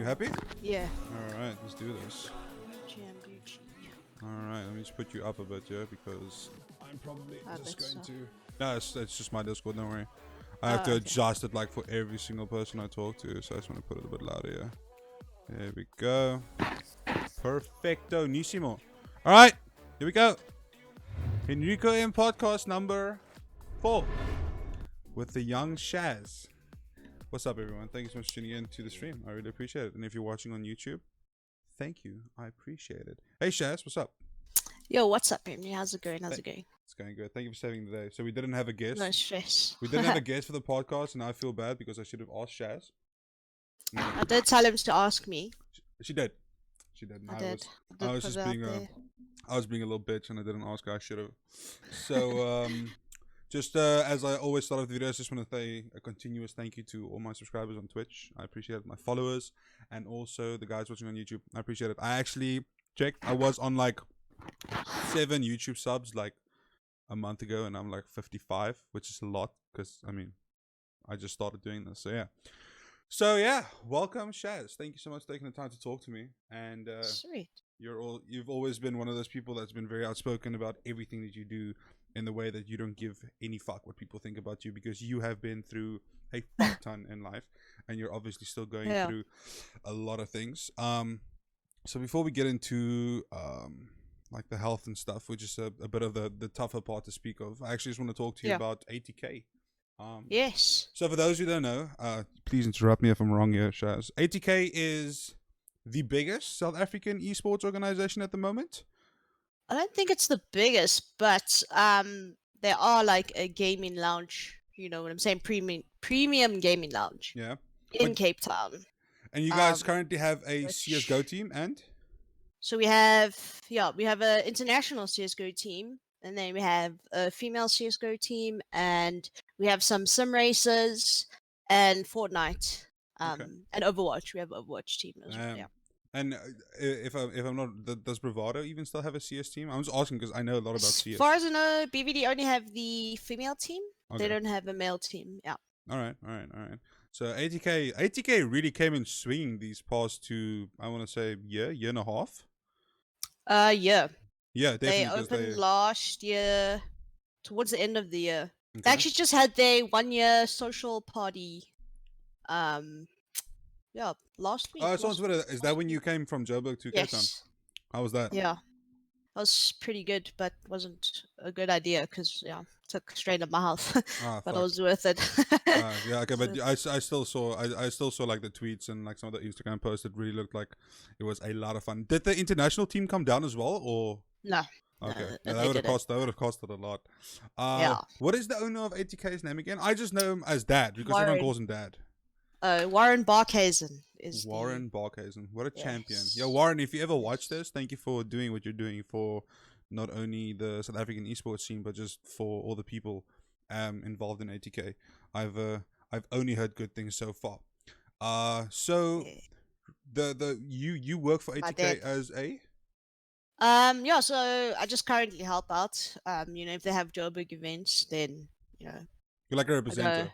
happy? Yeah. Alright, let's do this. Alright, let me just put you up a bit, yeah, because I'm probably just going to... No, it's just my Discord, don't worry. I have to adjust it like for every single person I talk to, so I just want to put it a bit louder, yeah. There we go. Perfecto, Nissimo. Alright, here we go. HenricoM podcast number 4 with the young ShazZ. What's up, everyone? Thank you so much for tuning in to the stream. I really appreciate it. And if you're watching on YouTube, thank you. I appreciate it. Hey, ShazZ, what's up? Yo, what's up, Henry? How's it going? How's it going? It's going good. Thank you for saving the day. So we didn't have a guest. No stress. We didn't have a guest for the podcast, and I feel bad because I should have asked ShazZ. I did tell him to ask me. She did. She did. And I was just being I was being a little bitch, and I didn't ask her. I should have. So just as I always start off the videos, I just want to say a continuous thank you to all my subscribers on Twitch. I appreciate it. My followers, and also the guys watching on YouTube. I appreciate it. I actually checked. I was on like 7 YouTube subs like a month ago, and I'm like 55, which is a lot because I mean I just started doing this. So yeah, welcome, ShazZ. Thank you so much for taking the time to talk to me. And Sweet. you've always been one of those people that's been very outspoken about everything that you do, in the way that you don't give any fuck what people think about you, because you have been through a fuck ton in life, and you're obviously still going through a lot of things. So before we get into like the health and stuff, which is a bit of the tougher part to speak of, I actually just want to talk to you about ATK. Yes. So for those who don't know, please interrupt me if I'm wrong here, ShazZ. ATK is the biggest South African esports organization at the moment. I don't think it's the biggest, but there are like a gaming lounge. You know what I'm saying? Premium gaming lounge. Yeah. In Cape Town. And you guys currently have a CS:GO team, and? So we have an international CS:GO team, and then we have a female CS:GO team, and we have some sim races and Fortnite, and Overwatch. We have an Overwatch team as well. Yeah. And if I'm not, does Bravado even still have a CS team? I'm just asking because I know a lot about CS. As far as I know, BVD only have the female team. Okay. They don't have a male team. Yeah. All right. So ATK really came in swinging these past 2, I want to say year and a half. Yeah. Yeah, definitely. They opened last year, towards the end of the year. Okay. They actually just had their 1-year social party. Yeah, last week. Oh, I saw on Twitter. Is that when you came from Joburg to Cape Town? How was that? Yeah, that was pretty good, but wasn't a good idea because took straight up my health. But it was worth it. Yeah, okay, but I still saw like the tweets and like some of the Instagram posts. It really looked like it was a lot of fun. Did the international team come down as well, or no? Okay, that would have costed a lot. What is the owner of ATK's name again? I just know him as Dad because everyone calls him Dad. Warren Barkhuizen is Warren Barkhuizen. What a champion. Yeah, Warren, if you ever watch this, thank you for doing what you're doing for not only the South African esports scene, but just for all the people involved in ATK. I've only heard good things so far. So you work for ATK as a? So I just currently help out. If they have Joburg events, then you're like a representative.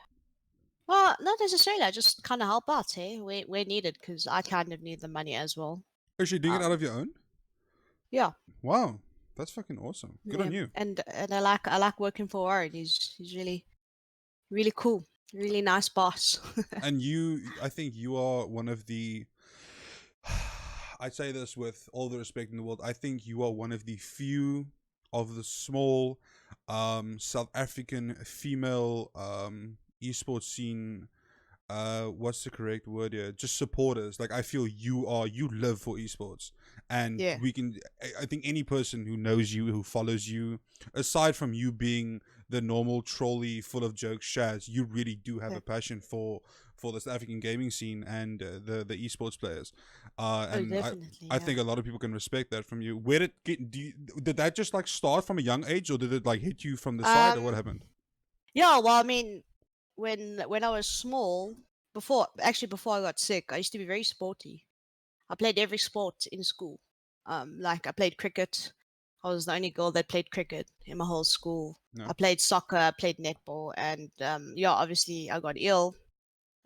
Well, not necessarily. I just kind of help out, where needed, because I kind of need the money as well. Is she doing it out of your own? Yeah. Wow, that's fucking awesome. Good on you. And I like working for Warren. He's really, really cool. Really nice boss. And I think you are one of the. I say this with all the respect in the world. I think you are one of the few of the small South African female esports scene, what's the correct word here, just supporters. Like, I feel you live for esports, and I think any person who knows you, who follows you, aside from you being the normal trolley full of jokes ShazZ, you really do have a passion for the South African gaming scene and the esports players, and I think a lot of people can respect that from you. Where did that just like start from a young age, or did it like hit you from the side, or what happened? Yeah, well, I mean, when I was small, before I got sick, I used to be very sporty. I played every sport in school. Like I played cricket. I was the only girl that played cricket in my whole school. I played soccer, I played netball, and obviously I got ill,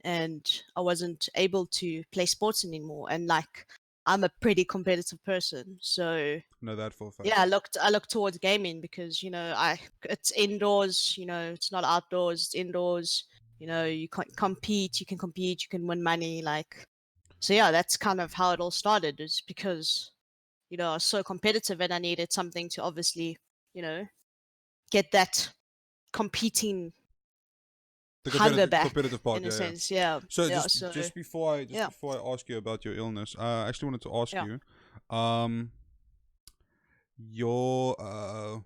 and I wasn't able to play sports anymore. And like, I'm a pretty competitive person, so Know that for a fact. yeah, I looked towards gaming because it's indoors, it's not outdoors, it's indoors. You can compete, you can win money, like. So yeah, that's kind of how it all started. Is because I was so competitive and I needed something to obviously get that competing The hunger back competitive part, in a yeah, yeah. sense. Yeah, So yeah. just So just before I yeah, ask you about your illness, I actually wanted to ask yeah. you, um, your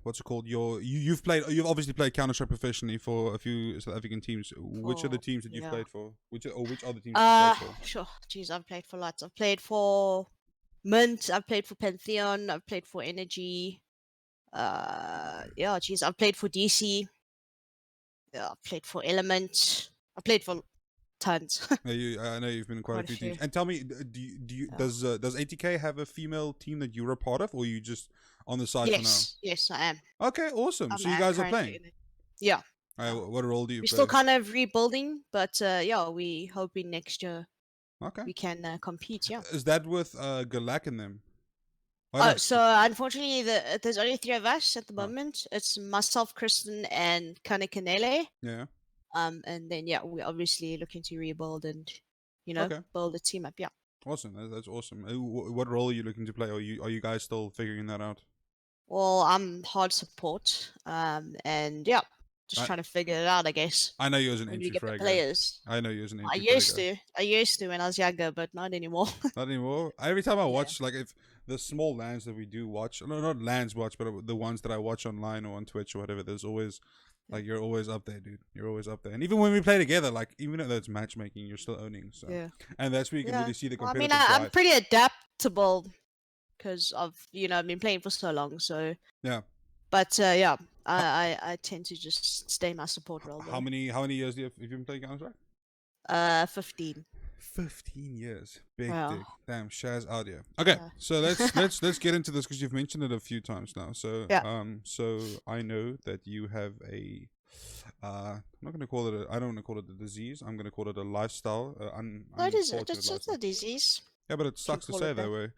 what's it called? You've obviously played Counter Strike professionally for a few South African teams. Which are the For teams that you've yeah. played for? Which other teams have you played for? Sure. Jeez, I've played for lots. I've played for Mint. I've played for Pantheon. I've played for Energy. Yeah. Jeez, I've played for DC. Yeah, I've played for Element. I played for tons. Yeah, I know you've been in quite a Quite a few teams. few. And tell me, Yeah. does ATK have a female team that you're a part of, or are you just on the side for now? Yes. Yes, I am. Okay, awesome. So you I'm guys are currently playing. in it. Yeah. All Yeah. right, what role do you We're still play? kind of rebuilding, but yeah, we hoping next year Okay, we can compete. Yeah. is that with Galak and them? Oh Oh, no. so unfortunately, there's only three of us at the Oh, moment. It's myself, Kristen, and Kanakanele. yeah. And then yeah, we're obviously looking to rebuild and Okay. build a team up. Yeah. Awesome. That's awesome. What role are you looking to play? Are you guys still figuring that out? Well, I'm hard support. And yeah, just I trying to figure it out, I guess. I know you as an When we entry get the fragger. players. I know you as an I entry used fragger. to. I used to when I was younger, but not anymore. Not anymore. Every time I Yeah. watch, like, if the small lands that we do watch, no, not lands watch, but the ones that I watch online or on Twitch or whatever, there's always, Yeah. like, you're always up there, dude. You're always up there. And even when we play together, like, even though it's matchmaking, you're still owning. So, Yeah. and that's where you can Yeah. really see the Well, I mean, competitive I'm side. pretty adaptable because of I've been playing for so long. So, Yeah. but yeah, How, I tend to just stay my support role how though. many years have you been playing Counter Strike? 15. 15 years. Big Well, dick. Damn, ShazZ out here. Okay, yeah. so let's get into this because you've mentioned it a few times now. So Yeah. so I know that you have a I'm not gonna call it I don't want to call it a disease. I'm gonna call it a lifestyle, No, it is. unfortunate It's lifestyle. a disease. Yeah, but it If you sucks to call say it that that. way.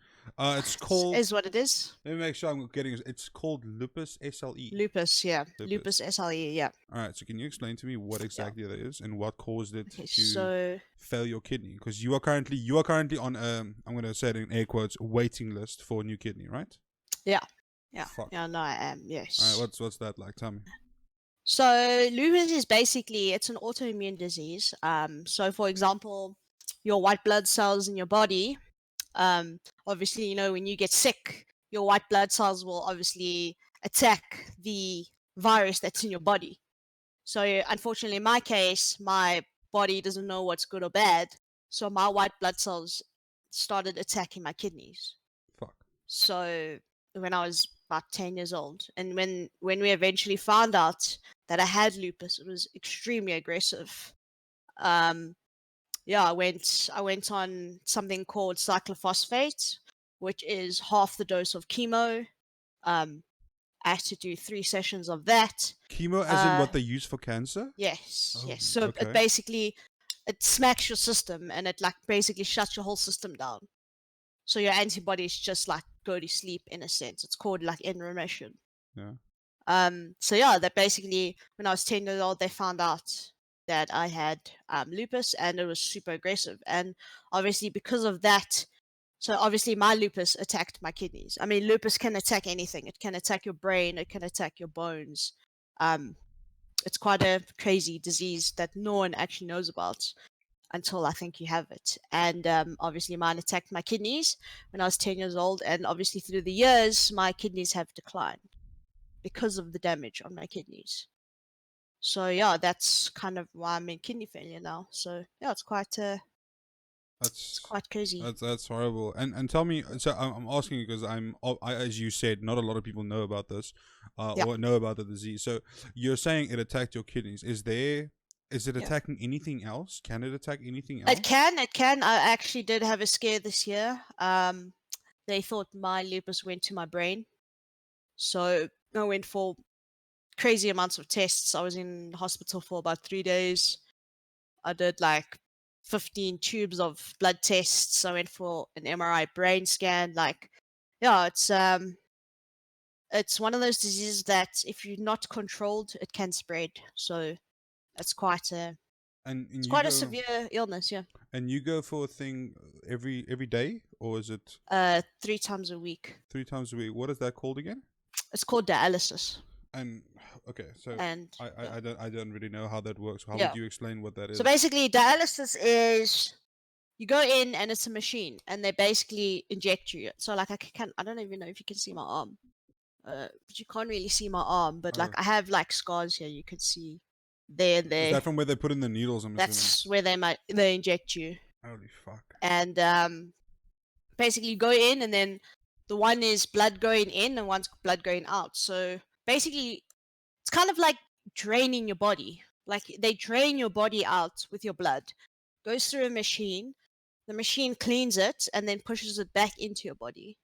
It's It called. is what it is. Let me make sure I'm getting it. It's called Lupus SLE. Lupus, yeah. Lupus. Lupus SLE, yeah. All right. So can you explain to me what Yeah. exactly that is and what caused it Okay, to so fail your kidney? Because you are currently on I'm gonna say it in air quotes, waiting list for a new kidney, right? yeah. Yeah. Fuck. Yeah, no, I am, All right. yes. What's that like? Tell me. So lupus is basically it's an autoimmune disease. So for example, your white blood cells in your body, obviously, when you get sick, your white blood cells will obviously attack the virus that's in your body. So unfortunately, in my case, my body doesn't know what's good or bad. So my white blood cells started attacking my kidneys. Fuck. So when I was about 10 years old, and when we eventually found out that I had lupus, it was extremely aggressive. Um, yeah, I went on something called cyclophosphate, which is half the dose of chemo. Um, I had to do 3 sessions of that. Chemo, as in what they use for cancer? Yes, Oh, yes. So it okay. basically it smacks your system and it like basically shuts your whole system down. So your antibodies just like go to sleep in a sense. It's called like in remission. Yeah. So yeah, that basically when I was 10 years old, they found out that I had lupus and it was super aggressive. And obviously because of that, so obviously my lupus attacked my kidneys. I mean, lupus can attack anything. It can attack your brain. It can attack your bones. It's quite a crazy disease that no one actually knows about until I think you have it. And obviously mine attacked my kidneys when I was 10 years old. And obviously through the years, my kidneys have declined because of the damage on my kidneys. So yeah, that's kind of why I'm in kidney failure now. So yeah, it's That's quite crazy. that's horrible. And tell me, so I'm asking because as you said, not a lot of people know about this, Yeah, or know about the disease. So you're saying it attacked your kidneys. Is it yeah. attacking anything else? Can it attack anything It else? can, it can. I actually did have a scare this year. They thought my lupus went to my brain. So I went for crazy amounts of tests. I was in hospital for about 3 days. I did like 15 tubes of blood tests. I went for an MRI brain scan. Like, yeah, it's one of those diseases that if you're not controlled, it can spread. So it's quite a And it's you quite a go severe illness. Yeah. and you go for a thing every day, or is it 3 times a week. 3 times a week? What is that called again? It's called dialysis. And okay, so And I, yeah. I don't really know how that works. How Yeah. would you explain what that is? So basically, dialysis is you go in and it's a machine, and they basically inject you. So like I don't even know if you can see my arm, but you can't really see my arm. But like Oh. I have like scars here. You can see there and there. Is that from where they put in the needles? I'm assuming. That's where they inject you. Holy fuck. And basically you go in, and then the one is blood going in and one's blood going out. So basically it's kind of like draining your body. Like they drain your body out with your blood. Goes through a machine. The machine cleans it and then pushes it back into your body.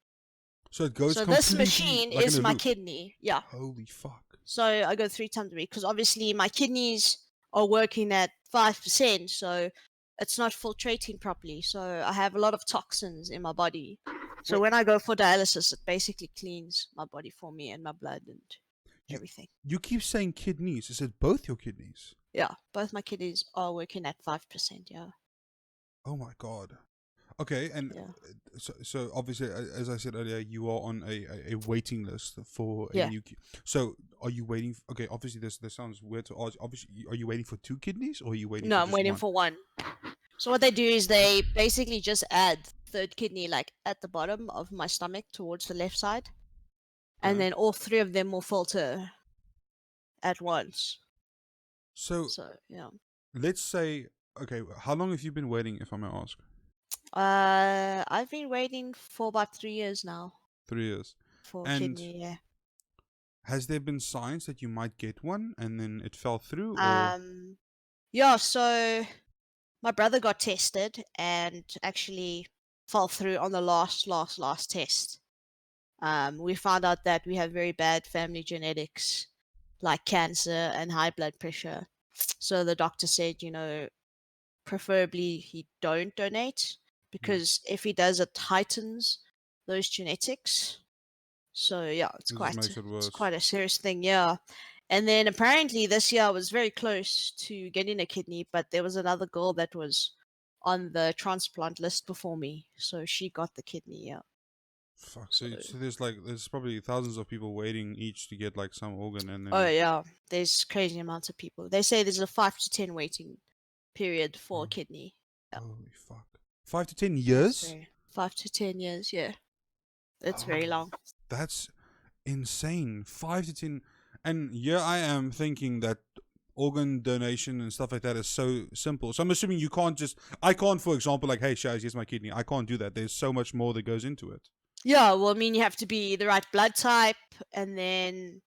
So it goes So completely this machine like in is a my loop. kidney. Yeah. Holy fuck. So I go 3 times a week because obviously my kidneys are working at 5%. So it's not filtrating properly. So I have a lot of toxins in my body. So when I go for dialysis, it basically cleans my body for me and my blood and everything. You keep saying kidneys. Is it both your kidneys? Yeah, both my kidneys are working at 5%. Yeah. Oh my god. Okay, and Yeah. so obviously, as I said earlier, you are on a waiting list for a Yeah. new. So are you waiting? Okay, obviously this sounds weird to ask. Obviously, are you waiting for 2 kidneys or are you waiting? No, for I'm just waiting one? for one. So what they do is they basically just add third kidney like at the bottom of my stomach towards the left side, and Okay. then all 3 of them will filter at once. So So yeah. let's say, okay, how long have you been waiting, if I may ask? I've been waiting for about 3 years now 3 years. for a And kidney. Yeah. has there been signs that you might get one and then it fell through, or? Yeah. So my brother got tested and actually fell through on the last test. We found out that we have very bad family genetics, like cancer and high blood pressure. So the doctor said, preferably he don't donate because if he does, it heightens those genetics. So yeah, It just makes it it's worse. quite a serious thing, yeah. And then apparently this year I was very close to getting a kidney, but there was another girl that was on the transplant list before me, so she got the kidney, yeah. Fuck. So So there's probably thousands of people waiting each to get like some organ, and oh then yeah, there's crazy amounts of people. They say there's a 5 to 10 waiting period for a kidney. Yeah. holy fuck, 5 to 10 It's years. 5 to 10 years, yeah. It's very long. That's insane. 5 to 10, and here I am thinking that organ donation and stuff like that is so simple. So I'm assuming you can't just. I can't, for example, like, hey, Shaz, here's my kidney. I can't do that. There's so much more that goes into it. Yeah, well, I mean, you have to be the right blood type, and then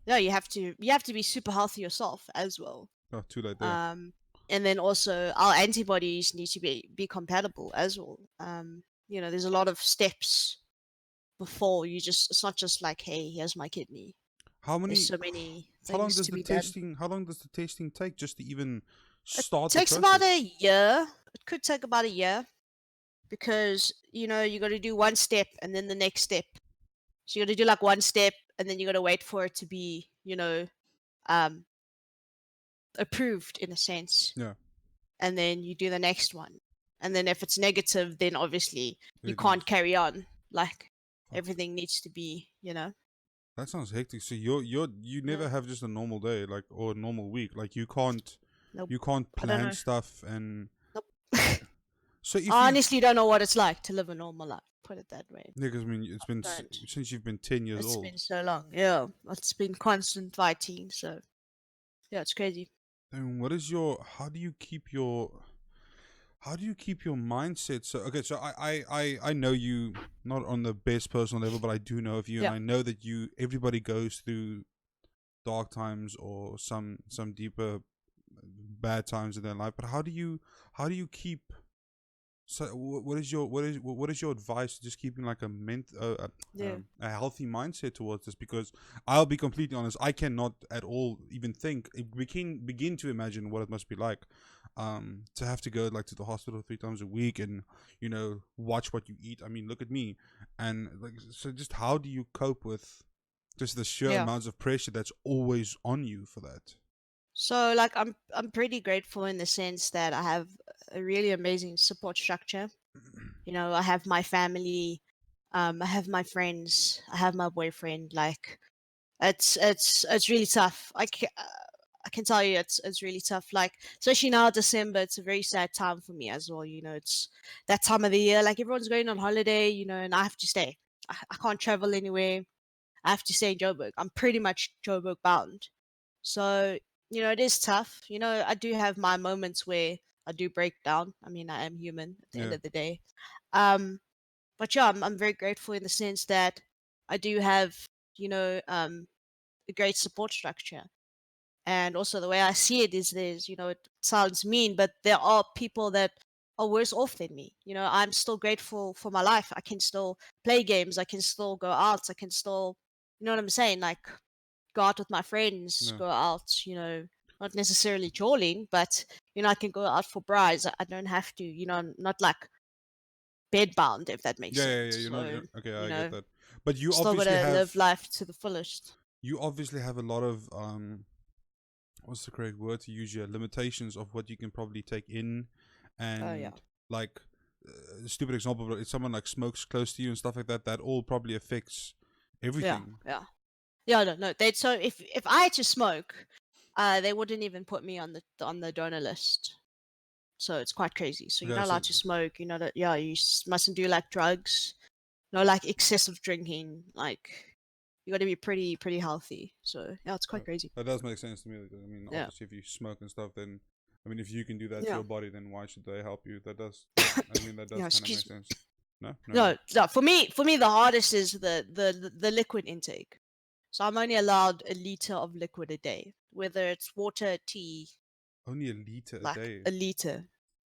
you have to be super healthy yourself as well. Oh, too late there. And then also our antibodies need to be compatible as well. There's a lot of steps before it's not just like, hey, here's my kidney. How many? There's so many How long things does to the be testing? How long does the testing take just to even done. start It takes the process? about a year. It could take about a year because you got to do one step and then the next step. So you got to do like one step and then you got to wait for it to be, approved in a sense. Yeah. And then you do the next one. And then if it's negative, then obviously you It can't needs- carry on. Like Fuck. everything needs to be, That sounds hectic. So you never Yeah. have just a normal day, like, or a normal week. Like you can't Nope. you can't I don't plan know. stuff and. Nope. So if I honestly don't know what it's like to live a normal life. Put it that way. yeah, because I mean it's been Don't. since you've been 10 years It's old. been so long. Yeah. It's been constant fighting. So yeah, it's crazy. And how do you keep your mindset? So okay, so I know you not on the best personal level, but I do know of you, Yeah. and I know that everybody goes through dark times or some deeper bad times in their life. But how do you keep? So what is your advice to just keeping like a healthy mindset towards this? Because I'll be completely honest, I cannot at all even think begin to imagine what it must be like. to have to go like to the hospital 3 times a week and watch what you eat. I mean, look at me, and like, so just how do you cope with just the sheer Yeah. amounts of pressure that's always on you for that? So like I'm pretty grateful in the sense that I have a really amazing support structure. I have my family, I have my friends, I have my boyfriend. Like it's really tough. I can tell you it's really tough. Like especially now December, it's a very sad time for me as well. It's that time of the year. Like everyone's going on holiday, and I have to stay. I can't travel anywhere. I have to stay in Joburg. I'm pretty much Joburg bound. So, it is tough. I do have my moments where I do break down. I mean, I am human at the end Yeah, of the day. Um, but yeah, I'm very grateful in the sense that I do have, a great support structure. And also the way I see it is it sounds mean, but there are people that are worse off than me. I'm still grateful for my life. I can still play games. I can still go out. I can still, you know what I'm saying? Like go out with my friends, no, go out, not necessarily jolling, but I can go out for braais. I don't have to, I'm not like bedbound, if that makes yeah. sense. You're not So, okay. you I get know, that, but still gotta live life to the fullest. you obviously have a lot of what's the correct word to use here? Limitations of what you can probably take in, Oh yeah. and like stupid example, but if someone like smokes close to you and stuff like that, that all probably affects Yeah, everything. yeah. Yeah, no. They so if I had to smoke, they wouldn't even put me on the donor list. So it's quite crazy. So you're Okay, not so allowed to smoke. Yeah, you mustn't do like drugs. No, like excessive drinking. Like you got to be pretty healthy. So yeah, it's quite crazy. that does make sense to me. I mean, Yeah, obviously, if you smoke and stuff, then I mean, if you can do that to yeah, your body, then why should they help you? That does that. I mean, that yeah. does kind of make Excuse me. sense. No, no. No, no. For me, the hardest is the liquid intake. So I'm only allowed a liter of liquid a day, whether it's water, tea, Only a liter a like day. a liter,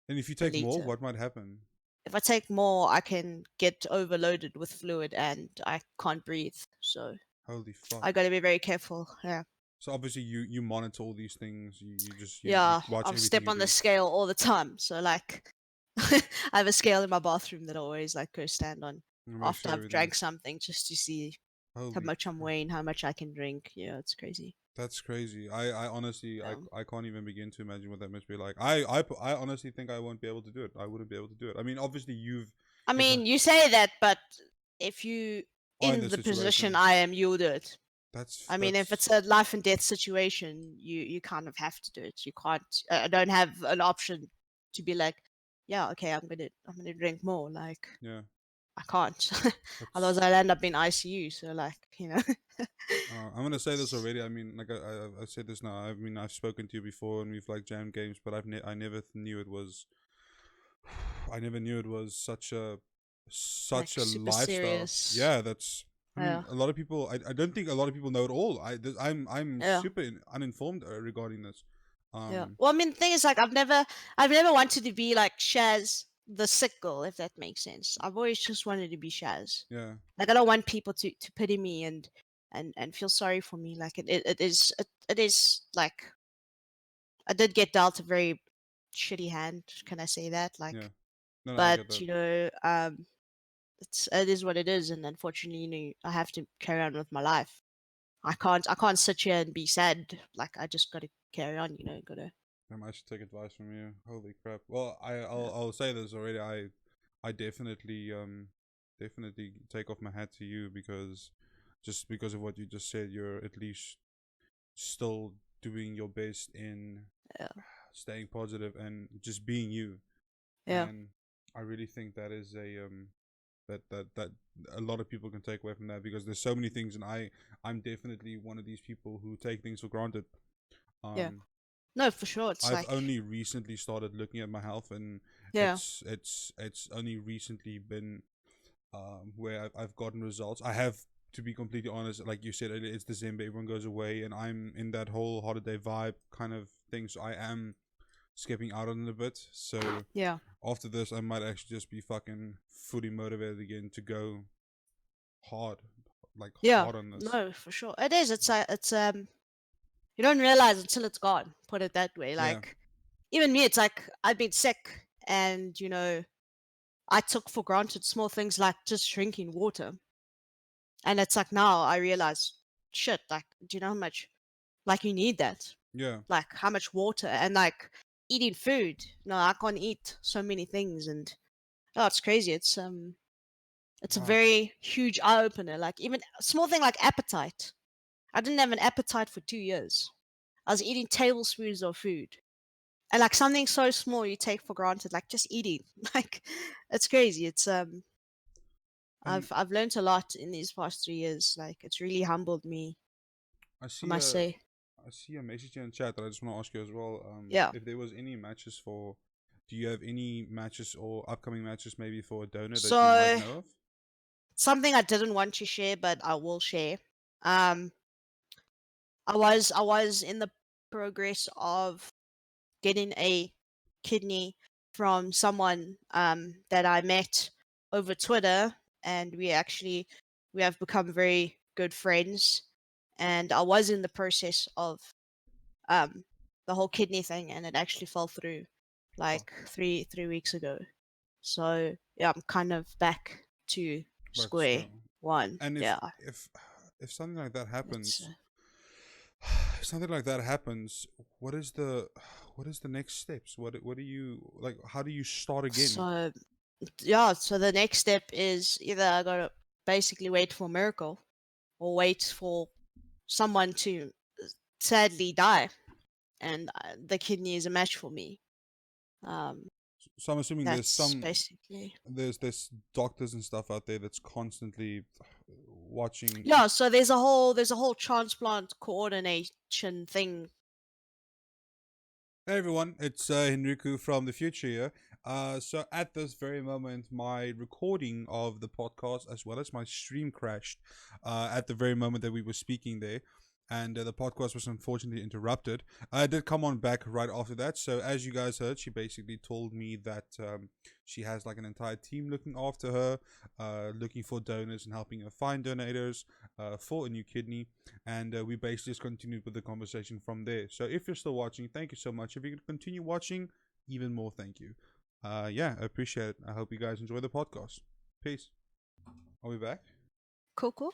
And if you a take more, liter. what might happen? If I take more, I can get overloaded with fluid and I can't breathe. So Holy I fuck! got to be very careful. Yeah. So obviously, you monitor all these things. You just you Yeah, watch I'll everything step you on the do. scale all the time. So like I have a scale in my bathroom that I always like go stand on And make after sure I've everything drank is. something just to see how Holy much I'm crap! weighing, how much I can drink. Yeah, it's crazy. That's crazy. I honestly, Yeah. I can't even begin to imagine what that must be like. I honestly think I won't be able to do it. I wouldn't be able to do it. I mean, obviously you've, I if mean, you say that, but if you are in in this the position situation, I am, you'll do it. that's I mean, if it's that's a life and death situation, you kind of have to do it. You can't. I don't have an option to be like, yeah, okay, I'm gonna drink more. Like yeah, I can't. Otherwise, that's. I'll end up in ICU. So like, I'm gonna say this it's already. I mean, like I said this now. I mean, I've spoken to you before, and we've like jammed games, but I never knew it was. I never knew it was like such a super lifestyle. serious. Yeah, that's. I mean, Yeah, a lot of people. I don't think a lot of people know it all. I'm yeah, super uninformed regarding this. yeah. Um, Well, I mean, the thing is, like, I've never wanted to be like Shaz the sick girl, if that makes sense. I've always just wanted to be Shaz. yeah, Like, I don't want people to pity me and feel sorry for me. Like, it is like I did get dealt a very shitty hand. Can I say that? yeah. Like, No, no, I but get that. it is what it is, and unfortunately, I have to carry on with my life. I can't sit here and be sad. Like, I just got to carry on. Gotta. I should take advice from you. Holy crap! Well, Yeah, I'll say this already. I definitely definitely take off my hat to you because just because of what you just said, you're at least still doing your best in yeah, staying positive and just being you. yeah, And I really think that is a that a lot of people can take away from that because there's so many things, and I'm definitely one of these people who take things for granted. yeah. Um, No, for sure. It's I've like, only recently started looking at my health, and yeah, it's only recently been where I've gotten results. I have, to be completely honest, like you said earlier, it's December, everyone goes away, and I'm in that whole holiday vibe kind of thing. So I am skipping out on it a bit. So yeah, after this, I might actually just be fucking fully motivated again to go hard, like yeah. hard on this. No, for sure. It is. It's you don't realize until it's gone. Put it that way. Yeah, Like even me, it's like I've been sick, and I took for granted small things like just drinking water, and it's like now I realize, shit, like, do you know how much like you need that? Yeah. Like how much water and like eating food. No, I can't eat so many things, and oh, it's crazy. It's a Wow. very huge eye opener. Like even a small thing like appetite. I didn't have an appetite for 2 years. I was eating tablespoons of food. And like something so small you take for granted, like just eating. Like it's crazy. And I've learned a lot in these past 3 years. Like it's really humbled me, I I see must a say. I see a message here in chat that I just want to ask you as well. Yeah. If there was any matches for, do you have any matches or upcoming matches maybe for a donor that you might So know of? something I didn't want to share, but I will share. Um I was in the progress of getting a kidney from someone that I met over Twitter, and we have become very good friends. And I was in the process of um the whole kidney thing, and it actually fell through Oh, like three weeks ago. So yeah, I'm kind of back to back to square one. And Yeah, if something like that it's happens, if something like that happens, what is the next steps? What do you like? How do you start again? so yeah. So the next step is either I gotta basically wait for a miracle or wait for someone to sadly die, and the kidney is a match for me. Um, So I'm assuming that's basically there's doctors and stuff out there that's constantly watching. yeah. So there's a whole transplant coordination thing. Hey everyone, it's Henrico from the future here. So at this very moment, my recording of the podcast as well as my stream crashed at the very moment that we were speaking there, and the podcast was unfortunately interrupted. I did come on back right after that. So as you guys heard, she basically told me that she has like an entire team looking after her, looking for donors and helping her find donators for a new kidney, and we basically just continued with the conversation from there. So if you're still watching, thank you so much. If you could continue watching, even more thank you. Yeah, I appreciate it. I hope you guys enjoy the podcast. Peace. Are we back? Cool, cool.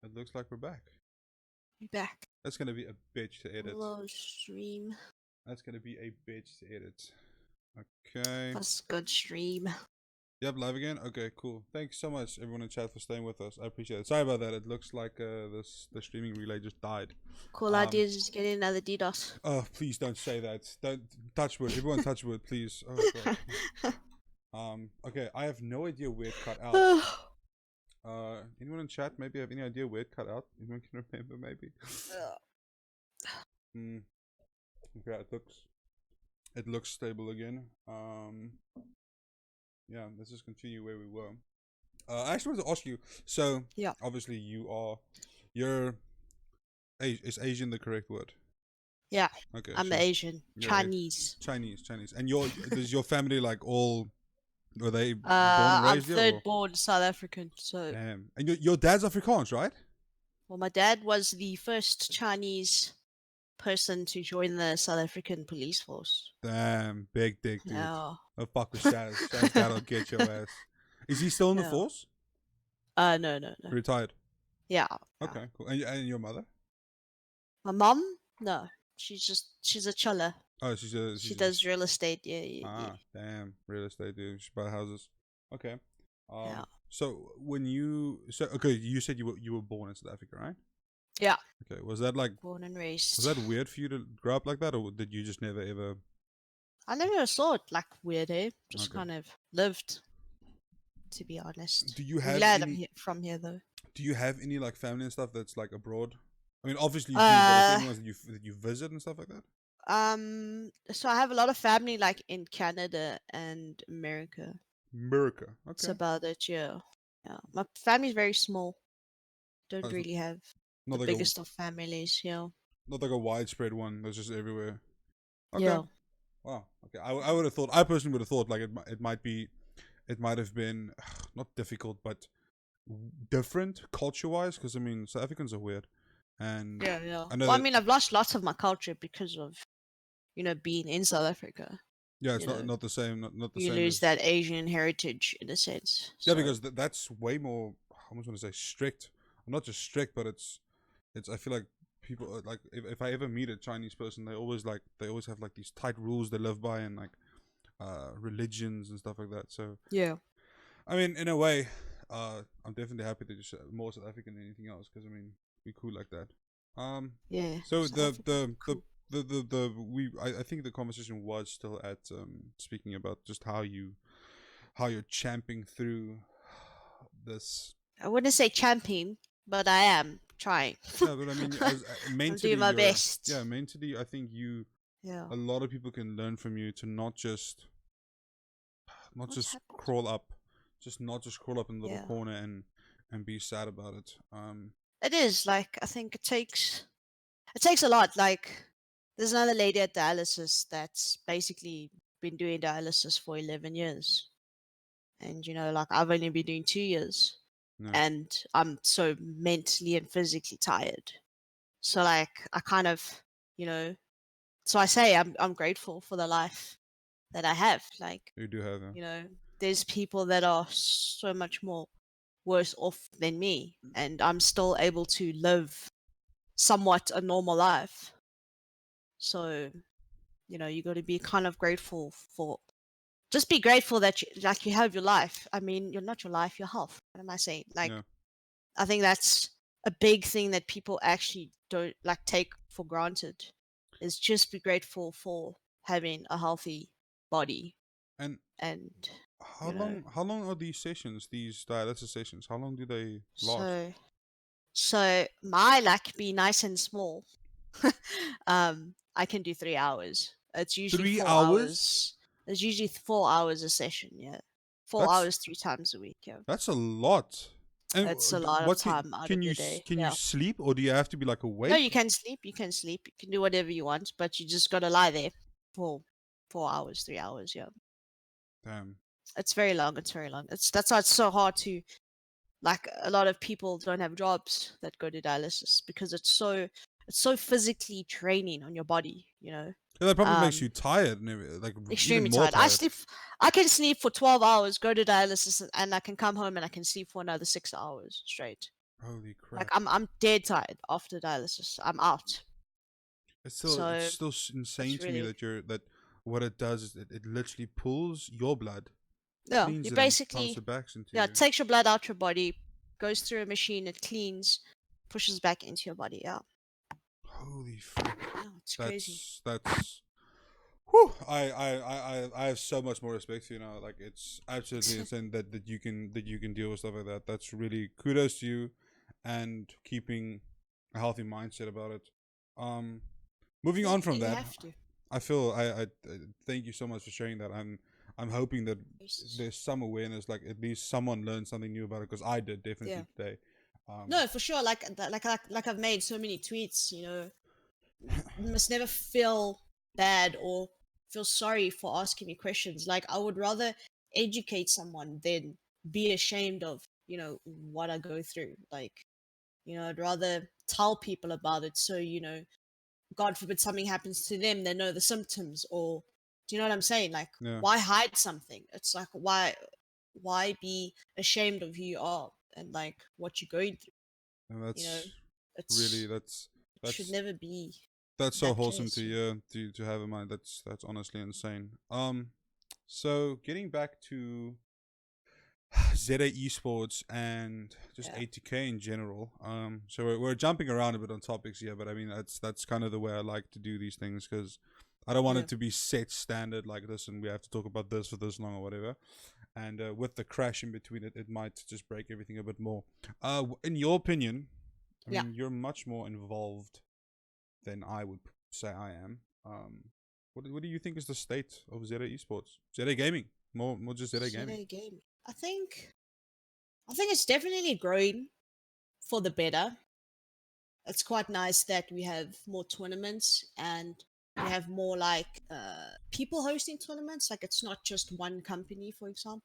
It looks like we're back. Be back. That's gonna be a bitch to edit. Hello, stream. That's gonna be a bitch to edit. Okay. That's a good stream. Yep, live again. Okay, cool. Thanks so much, everyone in chat, for staying with us. I appreciate it. Sorry about that. It looks like the streaming relay just died. Cool idea is just getting another DDoS. Oh, please don't say that. Don't touch wood. Everyone touch wood, please. Oh god. Okay, I have no idea where it cut out. Anyone in chat maybe have any idea where it cut out? Anyone can remember maybe? Okay, it looks stable again. Yeah, let's just continue where we were. I actually wanted to ask you. So, Yeah. obviously, you're is Asian the correct word? Yeah. Okay, I'm so Asian. you're Chinese. Chinese, and does your family like all? Were they born and I'm raised here? third Or? born South African, so Damn, and your dad's Afrikaans, right? well, my dad was the first Chinese person to join the South African police force. Damn, big dick, dude. Yeah. Oh fuck with ShazZ. ShazZ that'll get your ass. Is he still in the Yeah. force? No. Retired. Yeah. Okay, cool. And your mother? My mom? No. She's a chiller. Oh, She does real estate. Yeah. Damn, real estate, dude. She buy houses. Okay. Yeah. So you said you were born in South Africa, right? Yeah. Okay. Was that like Born and raised. was that weird for you to grow up like that, or did you just never ever? I never saw it like weird, eh? Just Okay. kind of lived, to be honest. Do you I'm have glad any? from here though. Do you have any like family and stuff that's like abroad? I mean, obviously you do, but is there anyone that you visit and stuff like that? So I have a lot of family like in Canada and America. America. That's Okay. about it, yeah. Yeah. My family's very small. Don't Oh, really have not the like biggest of families, yeah. not like a widespread one that's just everywhere. Okay. Yeah. Wow. Okay. I would have thought. I personally would have thought like it might have been not difficult, but different culture wise. Because I mean, South Africans are weird, and Yeah. I know Well, I that. mean, I've lost lots of my culture because of, being in South Africa. Yeah, it's You not know, not the same. Not the you same lose as. that Asian heritage in a sense. Yeah, So because that's way more. I almost want to say strict. Not just strict, but it's. I feel like people like if I ever meet a Chinese person, they always have like these tight rules they live by and like religions and stuff like that. So yeah, I mean, in a way, I'm definitely happy that you're more South African than anything else because I mean, we cool like that. Um, yeah. so South Africa, cool. I think the conversation was still at speaking about just how you're champing through this. I wouldn't say champion, but I am trying. Yeah, but I mean, as I'm mentally, doing my you're best. yeah, mentally. I think Yeah. a lot of people can learn from you to not What just happened? crawl up, just not just crawl up in the little Yeah. corner and be sad about it. It is like I think it takes a lot. Like there's another lady at dialysis that's basically been doing dialysis for 11 years, and like I've only been doing 2 years, No, and I'm so mentally and physically tired. So like I kind of, you know, so I say I'm grateful for the life that I have. Like you do have you know, there's people that are so much more worse off than me, and I'm still able to live somewhat a normal life. So you got to be kind of grateful for just be grateful that you have your life. I mean, you're not your life, your health. What am I saying? Like, yeah. I think that's a big thing that people actually don't like take for granted is just be grateful for having a healthy body. And And how you know long are these sessions, these dialysis sessions? How long do they last? so my like be nice and small. I can do 3 hours. It's usually 3 hours? It's usually 4 hours a session. Yeah, four That's hours 3 times a week. Yeah, that's a lot. And it's a lot of what time out of your day. can you Yeah. sleep or do you have to be like No, awake? you can sleep. You can sleep. You can do whatever you want, but you just gotta lie there for 4 hours, 3 hours. Yeah, Damn. it's very long. It's very long. That's why it's so hard to like. A lot of people don't have jobs that go to dialysis because it's so physically draining on your body. Yeah, that probably makes you Um, tired and like even extremely more tired. I tired. sleep. I can sleep for 12 hours, go to dialysis, and I can come home and I can sleep for another 6 hours straight. Holy Like crap. I'm dead tired after dialysis. I'm out. It's So still insane it's to me really that what it does is it literally pulls your blood, yeah. cleans You it and pumps basically it back into yeah, it you. takes your blood out your body, goes through a machine, it cleans, pushes back into your body. Yeah, Holy frick. yeah, it's crazy. That's whew, I have so much more respect for you now. Like it's absolutely insane that you can deal with stuff like that. That's really kudos to you and keeping a healthy mindset about it. Um moving Yeah, on from you that, have to. I feel I thank you so much for sharing that. I'm hoping that Jesus. there's some awareness, like at least someone learned something new about it because I did Yeah. definitely today. Um No, for sure. Like I've made so many tweets. You must never feel bad or feel sorry for asking me questions. Like I would rather educate someone than be ashamed of, what I go through. Like, I'd rather tell people about it so, God forbid something happens to them, they know the symptoms or do you know what I'm saying? Like yeah, why hide something? It's like why be ashamed of who you are and like what you're going through? and You know, that's really it's it should that's never be that's so that wholesome to case. you to have in mind. That's honestly insane. So getting back to ZA Esports and just Yeah. ATK in general. So we're jumping around a bit on topics here, but I mean that's kind of the way I like to do these things because I don't want Yeah. it to be set standard like this, and we have to talk about this for this long or whatever. And with the crash in between it, it might just break everything a bit more. In your opinion, I Yeah. mean you're much more involved than I would say I am. What do you think is the state of ZA Esports, ZA Gaming, more just ZA Gaming? ZA game. I think it's definitely growing for the better. It's quite nice that we have more tournaments and we have more like people hosting tournaments. Like it's not just one company, for example.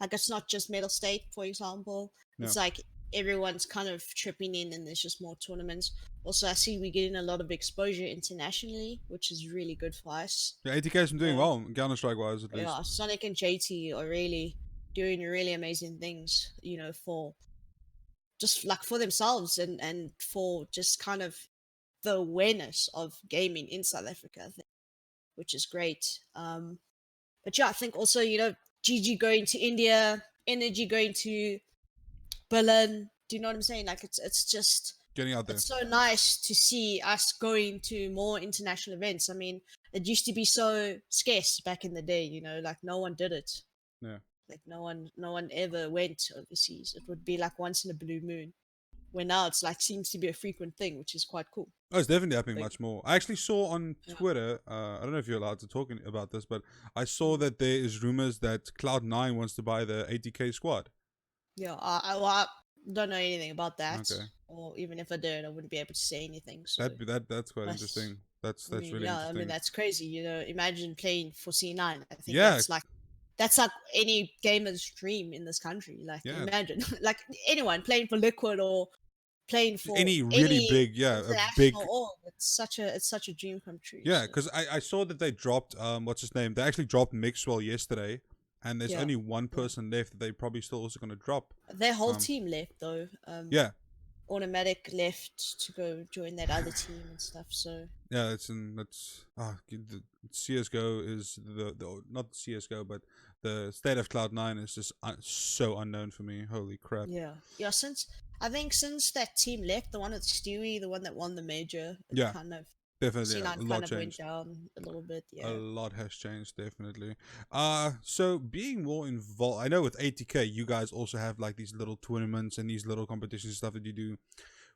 Like it's not just Metal State, for example. Yeah, It's like everyone's kind of tripping in, and there's just more tournaments. Also, I see we're getting a lot of exposure internationally, which is really good for us. Yeah, ATK's been doing Uh, well, Counter Strike wise at least. yeah, Sonic and JT are really doing really amazing things, for just like for themselves and for just kind of the awareness of gaming in South Africa, I think, which is great. But yeah, I think also, GG going to India, Energy going to Berlin. Do you know what I'm saying? Like it's just Getting out there. it's so nice to see us going to more international events. I mean, it used to be so scarce back in the day, like no one did it. Yeah. Like no one ever went overseas. It would be like once in a blue moon. Where now it's like seems to be a frequent thing, which is quite cool. Oh, it's definitely happening Like, much more. I actually saw on yeah. Twitter, I don't know if you're allowed to talk about this, but I saw Mm. that there is rumors that Cloud9 wants to buy the ATK squad. Yeah, I don't know anything about that, Okay. or even if I did, I wouldn't be able to say anything. So That's quite that's, interesting. That's I mean, really yeah, I mean interesting. that's crazy. Imagine playing for C9. I think Yeah. that's like any gamer's dream in this country. Like Yeah. imagine, like anyone playing for Liquid or playing for Any really big, yeah, a big. international. Oh, it's such a dream come true. Yeah, So, because I saw that they dropped what's his name? They actually dropped Mixwell yesterday, and there's yeah. only one person left that they probably still also going to drop. Their whole team left though. Yeah. Automatic left to go join that other team and stuff. So Yeah, the CS:GO is the not CS:GO, but the state of Cloud9 is just so unknown for me. Holy crap! yeah. Since that team left, the one with Stewie, the one that won the major, it Yeah, kind of definitely a C9 lot kind of went changed. down a little bit. A Yeah, lot has changed, definitely. So being more involved, I know with ATK, you guys also have like these little tournaments and these little competitions and stuff that you do.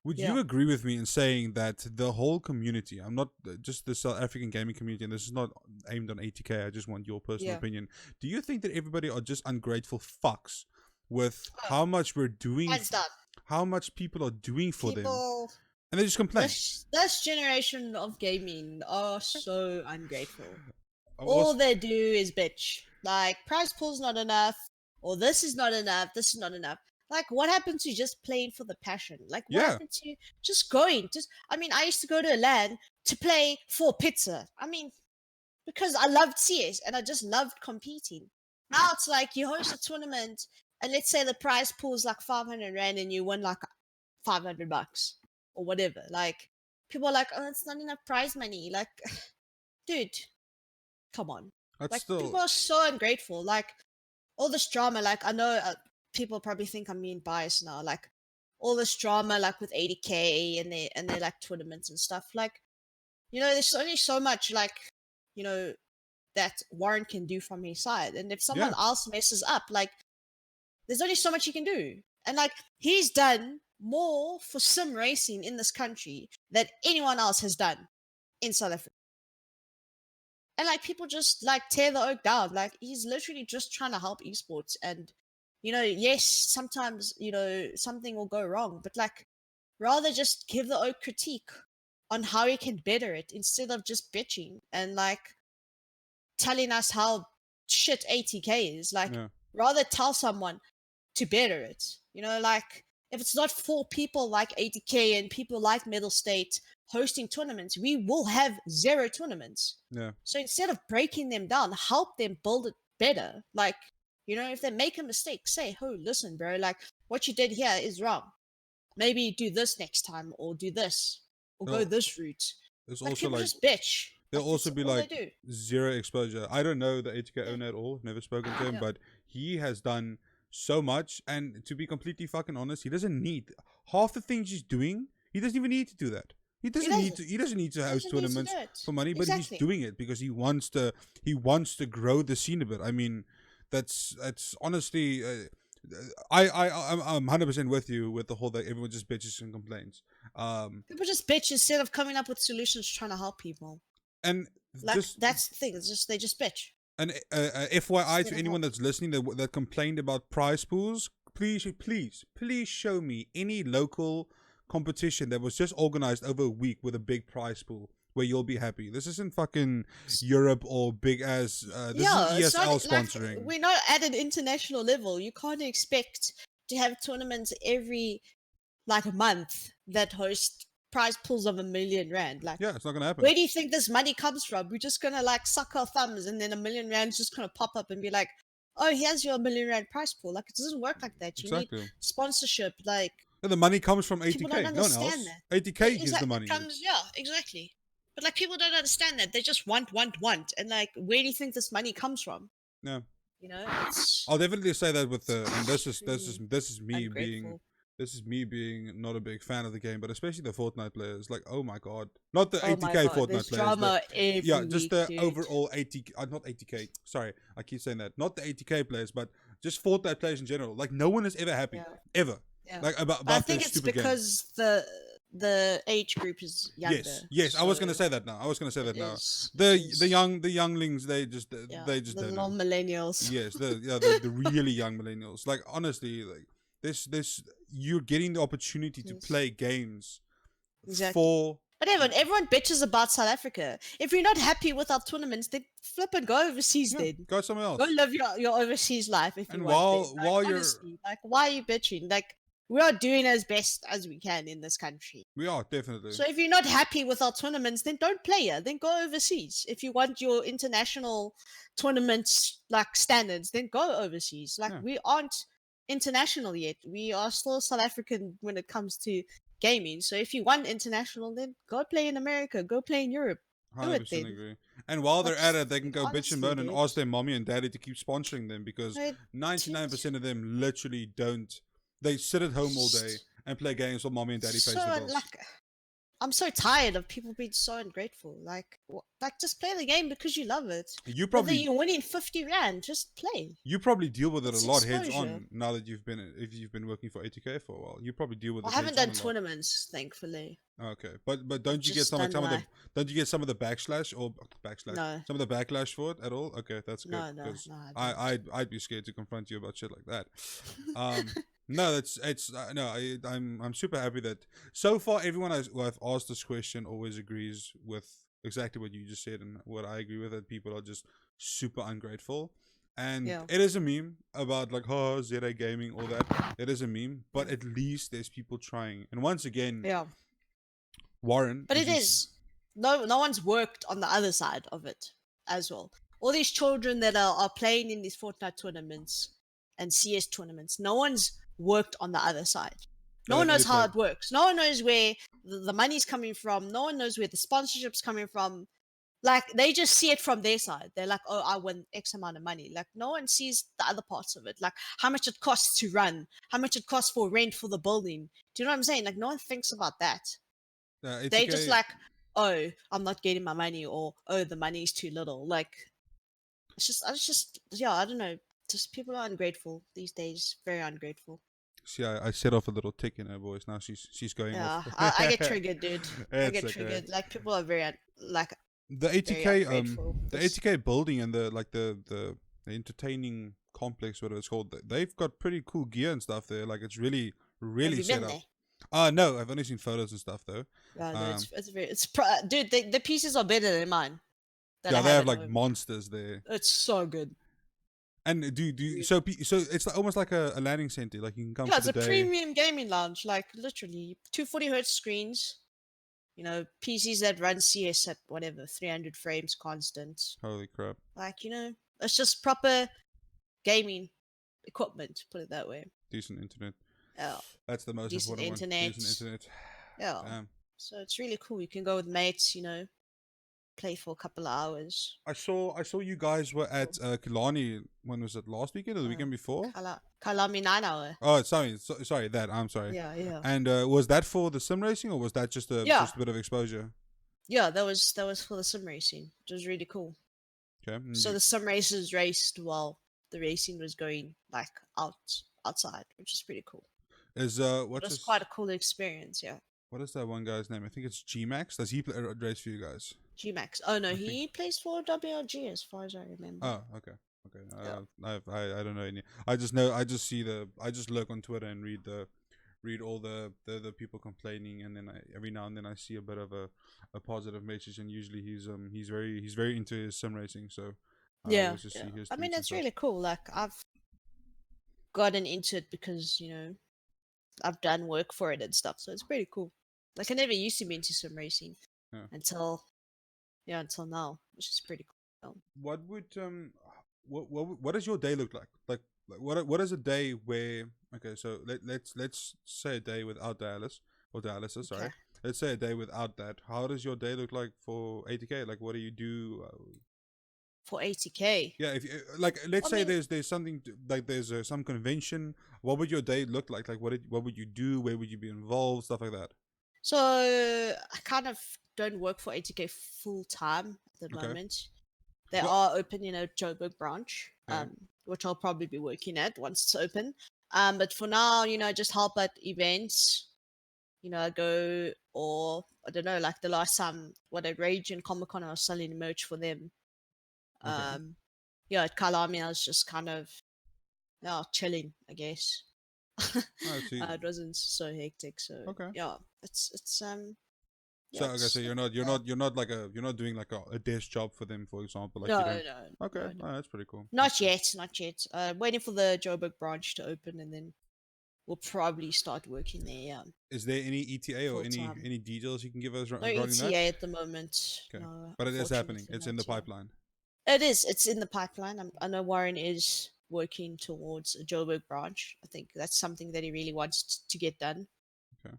Would yeah. you agree with me in saying that the whole community, I'm not just the South African gaming community, and this is not aimed on ATK, I just want your personal Yeah. opinion. Do you think that everybody are just ungrateful fucks with Oh, how much we're doing, hands down. how much people are doing for them, People, and they just complain? this generation of gaming are so ungrateful. I All was- they do is bitch. Like prize pool's not enough, or this is not enough. This is not enough. Like, what happened to just playing for the passion? Like, what Yeah. happened to just going? I mean, I used to go to a LAN to play for pizza. I mean, because I loved CS and I just loved competing. Now it's like you host a tournament and let's say the prize pool is like 500 Rand and you win like $500 or whatever. Like, people are like, oh, it's not enough prize money. Like, dude, come on. That's Like, still, people are so ungrateful. Like, all this drama, like, I know people probably think I'm being biased now. Like, all this drama, like, with ATK and their like, tournaments and stuff. Like, there's only so much, like, that Warren can do from his side. And if someone else messes up, like, there's only so much he can do. And, like, he's done more for sim racing in this country than anyone else has done in South Africa. And like people just like tear the oak down. Like he's literally just trying to help esports. And yes, sometimes something will go wrong, but like rather just give the oak critique on how he can better it instead of just bitching and like telling us how shit ATK is. Like rather tell someone to better it. Like if it's not for people like ATK and people like Middle State hosting tournaments, we will have 0 tournaments. Yeah. So instead of breaking them down, help them build it better. Like, if they make a mistake, say, oh, listen, bro, like what you did here is wrong. Maybe do this next time or do this or go this route. There's like, also people like just bitch. There'll Like, also that's be all they like do. 0 exposure. I don't know the ATK owner at all. Never spoken to him, but he has done so much. And to be completely fucking honest, he doesn't need half the things he's doing. He doesn't even need to do that. He doesn't need to. He doesn't need to host tournaments for money, but he's doing it because he wants to. He wants to grow the scene a bit. I mean, that's honestly. I'm 100% with you with the whole that everyone just bitches and complains. People just bitch instead of coming up with solutions trying to help people. And like that's the thing. It's just they just bitch. And FYI to anyone that's listening that complained about prize pools, please show me any local competition that was just organized over a week with a big prize pool where you'll be happy. This isn't fucking Europe or big as this is ESL sponsoring. Like, we're not at an international level. You can't expect to have tournaments every like month that host prize pools of R1 million. Like, Yeah, it's not gonna happen. where do you think this money comes from? We're just gonna like suck our thumbs, and then R1 million just gonna pop up and be like, "Oh, here's your R1 million prize pool." Like, it doesn't work like that. You need Exactly. sponsorship. Like, And the money comes from people don't ATK. No one understand else. that. ATK gives the Exactly, money. yeah, exactly. But like, people don't understand that. They just want, and like, where do you think this money comes from? Yeah. You know, it's I'll definitely say that with the, and this is ungrateful. me being not a big fan of the game, but especially the Fortnite players. Like, oh my god, not the Oh my ATK god, Fortnite there's players. drama every Just week, the dude. overall ATK, not ATK. Sorry, I keep saying that. Not the ATK players, but just Fortnite players in general. Like, no one is ever happy, ever. Yeah. Like about I think this it's stupid game. because the age group is younger. Yes. I was so gonna say that now. it is- The younglings. They just the don't little know. millennials. Yes, the really young millennials. Like, honestly, like this you're getting the opportunity to play games for. But everyone bitches about South Africa. If you're not happy with our tournaments, then flip and go overseas. Then Go somewhere else. go live your overseas life if you And want. while you're honestly, like, why are you bitching? Like, we are doing as best as we can in this country. we are definitely. So if you're not happy with our tournaments, then don't play here. Then go overseas. If you want your international tournaments like standards, then go overseas. Like, we aren't international yet. We are still South African when it comes to gaming. So if you want international, then go play in America. Go play in Europe. Do it 100% then. agree. And while they're at it, they can go bitch and honestly, moan and dude. ask their mommy and daddy to keep sponsoring them, because 99% of them literally don't. They sit at home all day and play games while mommy and daddy pays the bills. Like, I'm so tired of people being so ungrateful. Like, just play the game because you love it. Whether you're winning 50 rand, just play. You probably deal with it It's a lot heads exposure. on now that you've been working for ATK for a while. You probably deal with it. I haven't heads done on a lot. tournaments, thankfully. Okay, but don't you get just some like done don't you get some of the backslash or No. some of the backlash for it at all? Okay, that's good. No, Because I don't. I'd be scared to confront you about shit like that. No, I'm super happy that so far everyone who I've asked this question always agrees with exactly what you just said, and what I agree with, that people are just super ungrateful. And it is a meme about like, oh, ZA gaming, all that. It is a meme, but at least there's people trying. And once again, Warren. But it is. No one's worked on the other side of it as well. All these children that are playing in these Fortnite tournaments and CS tournaments, no one's worked on the other side. No one knows how it works. No one knows where the money's coming from. No one knows where the sponsorship's coming from. Like, they just see it from their side. They're like, oh, I win X amount of money. Like, no one sees the other parts of it. Like, how much it costs to run, how much it costs for rent for the building. Do you know what I'm saying? Like, no one thinks about that. They just like, oh, I'm not getting my money, or oh, the money's too little. Like, it's just yeah, I don't know. Just people are ungrateful these days. Very ungrateful. See, I set off a little tick in her voice. Now she's going off. I get triggered, dude. I get triggered. Like, people are very like the ATK building and the entertaining complex, whatever it's called. They've got pretty cool gear and stuff there. Like, it's really set up. No, I've only seen photos and stuff though. No, dude. The pieces are better than mine. They have like monsters there. It's so good. And so it's almost like a landing center. Like, you can come. Yeah, it's a premium gaming lounge. Like, literally 240 hertz screens. You know, PCs that run CS at whatever 300 frames constant. Holy crap! Like, you know, it's just proper gaming equipment. Put it that way. Decent internet. Yeah. That's the most important one. Decent internet. Yeah. So it's really cool. You can go with mates, you know, play for a couple of hours. I saw you guys were at Killarney. When was it? Last weekend or the weekend before? Kalami 9 hour. Oh, sorry. I'm sorry. Yeah. And was that for the sim racing, or was that just a bit of exposure? Yeah, that was for the sim racing. It was really cool. Okay. So the sim racers raced while the racing was going like outside, which is pretty cool. It was quite a cool experience. Yeah. What is that one guy's name? I think it's G-Max. Does he race for you guys? G-Max. Oh no, he plays for WRG as far as I remember. Oh, okay. I don't know any. I just look on Twitter and read all the people complaining, and then every now and then I see a bit of a positive message, and usually he's very into his sim racing. So I mean, it's really cool. Like, gotten into it because I've done work for it and stuff, so it's pretty cool. Like I never used to be into sim racing Yeah. until now, which is pretty cool. What would what does your day look like? Like what is a day where, okay, so let's say a day without dialysis, sorry. Okay. Let's say a day without that. How does your day look like for ATK? Like what do you do? For ATK. Yeah, if you, like, let's I say mean, there's something like there's some convention. What would your day look like? Like what would you do? Where would you be involved? Stuff like that. so I kind of don't work for ATK full time at the Okay. moment. They Well, are open, Joburg branch, yeah. which I'll probably be working at once it's open. But for now, just help at events. I go, or I don't know, like the last time, at Rage and Comic Con, I was selling merch for them. Okay. Yeah, at Kalami, I was just kind of, yeah, chilling, I guess. I see. It wasn't so hectic, so Okay. yeah, it's yeah, So okay, so it's you're not like you're not doing like a desk job for them, for example. Like no, you don't. no, Okay, no, no, oh, that's pretty cool. That's not cool. yet, not yet. Waiting for the Joburg branch to open, and then we'll probably start working there. Yeah, Is there any ETA or full time. any details you can give us No regarding that? ETA at the moment. Okay, No, but it is happening. unfortunately, It's not in the yet. pipeline. It is. It's in the pipeline. I know Warren is working towards a Joburg branch. I think that's something that he really wants to get done. Okay.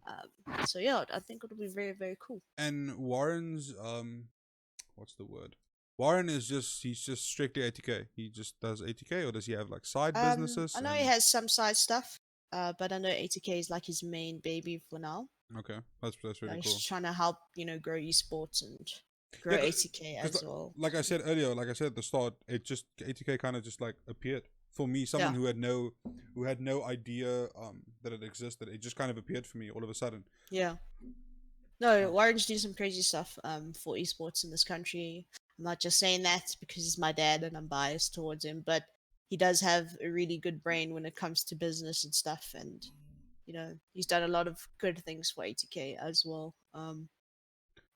So yeah, I think it'll be very, very cool. And Warren's what's the word? Warren is just he's just strictly ATK. He just does ATK, or does he have like side businesses? I know he And has some side stuff. But I know ATK is like his main baby for now. okay, that's really He's cool. trying to help, grow esports and grow Yeah, ATK because as well. like I said earlier, like I said at the start, it just ATK kind of just like appeared for me. Someone Yeah, who had no idea that it existed. It just kind of appeared for me all of a sudden. yeah. No, Um, Warren's doing some crazy stuff for esports in this country. I'm not just saying that because he's my dad and I'm biased towards him, but he does have a really good brain when it comes to business and stuff, and he's done a lot of good things for ATK as well.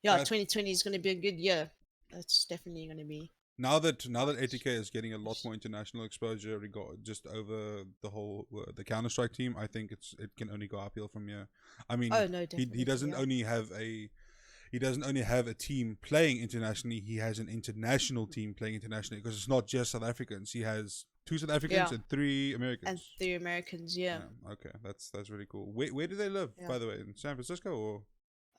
Yeah, that 2020 is going to be a good year. That's definitely going to be. now that ATK is getting a lot more international exposure, just over the whole the Counter Strike team, I think it can only go uphill from here. I mean, Oh no, he definitely, doesn't yeah. only have a team playing internationally. He has an international team playing internationally, because it's not just South Africans. He has 2 South Africans Yeah, and 3 and Americans. 3 Americans, yeah. Yeah, okay, that's really cool. Where do they live, Yeah. by the way? In San Francisco or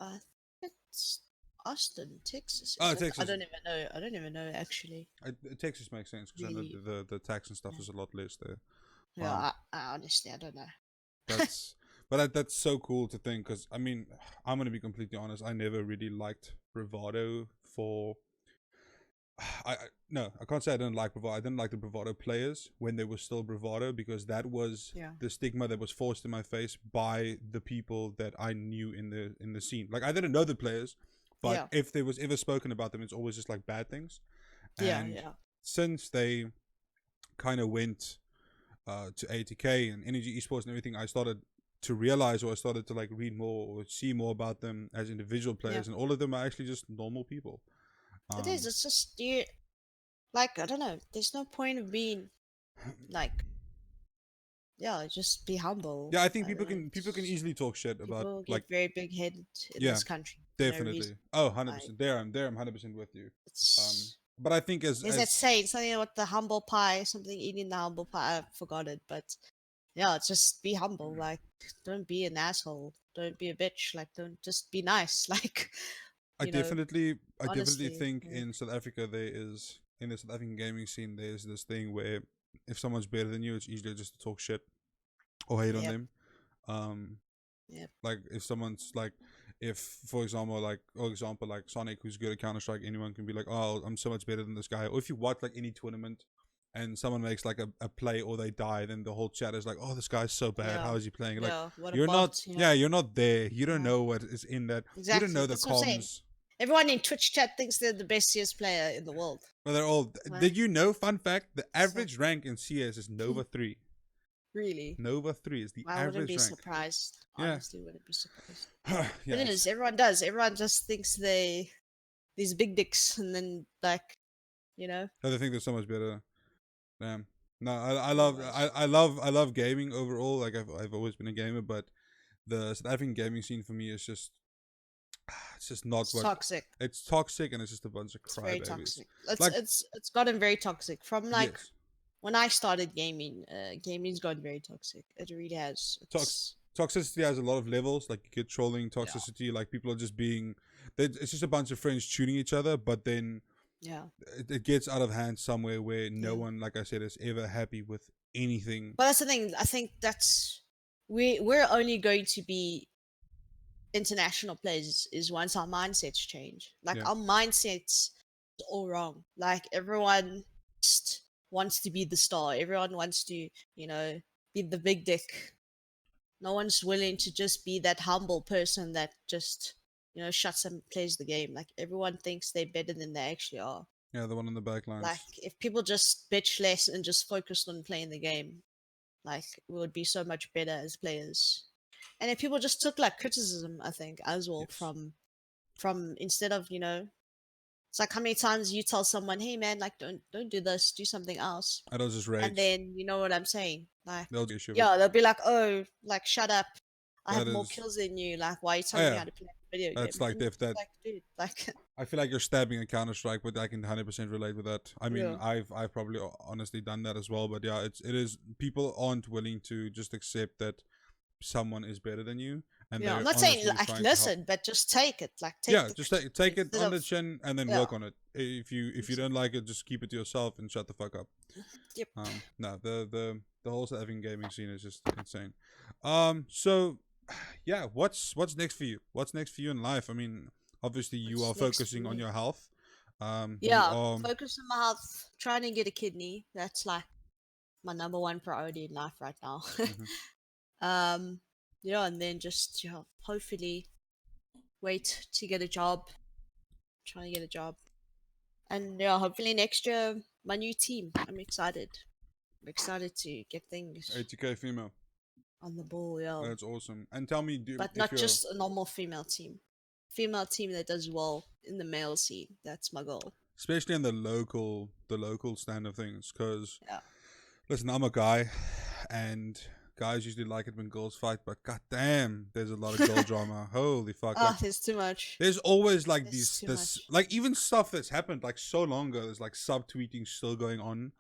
I think it's Austin, Texas, is oh, it? I Texas? don't even know. I don't even know actually. Texas makes sense because I know Really. the tax and stuff Yeah. is a lot less there. Yeah, Um, I honestly I don't know. that's that's so cool to think, because I mean, I'm gonna be completely honest. I never really liked bravado for. I no, I can't say I didn't like bravado. I didn't like the bravado players when they were still bravado, because that was Yeah. the stigma that was forced in my face by the people that I knew in the scene. Like, I didn't know the players, but Yeah. if there was ever spoken about them, it's always just like bad things. Yeah. And Yeah. since they kind of went to ATK and Energy Esports and everything, I started to realize, or I started to like read more or see more about them as individual Yeah. players, and all of them are actually just normal people. It is. It's just you. Like I don't know. There's no point of being like. Yeah, just be humble. Yeah, I think I don't know. people can easily talk shit about, People like, get very big headed in yeah, this country for no reason. definitely. Oh, Like 100%. There I'm 100% with you. it's But I think there's that as saying something about the humble pie, something eating the humble pie. I forgot it, but yeah, just be humble. Like don't be an asshole. Don't be a bitch. Like don't just be nice. Like you know, I definitely honestly. think Like, in South Africa in the South African gaming scene, there's this thing where if someone's better than you, it's easier just to talk shit or hate on yep, them. Um, yep, like if someone's like, if for example like Sonic, who's good at Counter Strike, anyone can be like, oh, I'm so much better than this guy. Or if you watch like any tournament and someone makes like a play or they die, then the whole chat is like, oh, this guy's so bad, yeah, how is he playing? Like, yeah. What a you're not, bot. yeah, Yeah, you're not there, you don't yeah. know what is in that, you don't Exactly. know the That's what I'm saying. comms. Everyone in Twitch chat thinks they're the best CS player in the world. But they're all, Like, did you know, fun fact, the so, average rank in CS is Nova 3. really? Nova 3 is the I wouldn't average be rank. surprised. Yeah. Honestly, wouldn't be surprised. But it Yes. is. Everyone does. Everyone just thinks these big dicks, and then like, you know. I think they're so much better. Damn. No, Always. I love gaming overall. Like I've always been a gamer, but the South African gaming scene for me is just it's just not It's what toxic. it's toxic, and it's just a bunch of It's very crybabies. toxic. It's Like it's it's gotten very toxic from like yes, when I started gaming. Gaming's gotten very toxic. It really has. tox- It's toxicity has a lot of levels. Like you get trolling yeah, toxicity. Like people are just being, it's just a bunch of friends tuning each other. But then yeah, it gets out of hand somewhere where no yeah. one, like I said, is ever happy with anything. But that's the thing. I think that's we're only going to be international players is once our mindsets change. Like Yeah, our mindsets is all wrong. Like everyone just wants to be the star. Everyone wants to, be the big dick. No one's willing to just be that humble person that just, shuts and plays the game. Like everyone thinks they're better than they actually are. yeah, the one on the back Like lines. if people just bitch less and just focused on playing the game, like we would be so much better as players. And if people just took like criticism, I think as well Yes, from instead of it's like how many times you tell someone, hey man, like don't do this, do something else, I don't just and rage. then you know what I'm saying, like They'll get issue of it. yeah, they'll be like, oh, like shut up, I That have more is, kills than you, like why are you oh telling me yeah, how to play a video that's game? like And if that. like dude, like I feel like you're stabbing a Counter Strike, but I can 100% relate with that. I mean, yeah. I've probably honestly done that as well, but yeah, it is people aren't willing to just accept that someone is better than you, and Yeah, I'm they're not saying honestly like trying to help. listen, but just take it. Like take Yeah, the just criticism take it instead on of the chin and then yeah. work on it. If you don't like it, just keep it to yourself and shut the fuck up. Yep. No, the whole South African gaming scene is just insane. So yeah, what's next for you? What's next for you in life? I mean, obviously you are What's next for focusing on me? your health. You Yeah, are focus on my health. Trying to get a kidney. That's like my number one priority in life right now. mhm. um, and then just hopefully wait to get a job. Trying to get a job, and hopefully next year my new team. I'm excited. I'm excited to get things ATK female. on the ball. Yeah, That's awesome. And tell me, but if not you're just a normal female team. Female team that does well in the male scene. That's my goal. especially in the local stand of things, because Yeah. listen, I'm a guy, and guys usually like it when girls fight, but goddamn, there's a lot of girl drama. Holy fuck! Like, Ah, there's too much. there's always like There's these too this much. like even stuff that's happened like so long ago. There's like subtweeting still going on.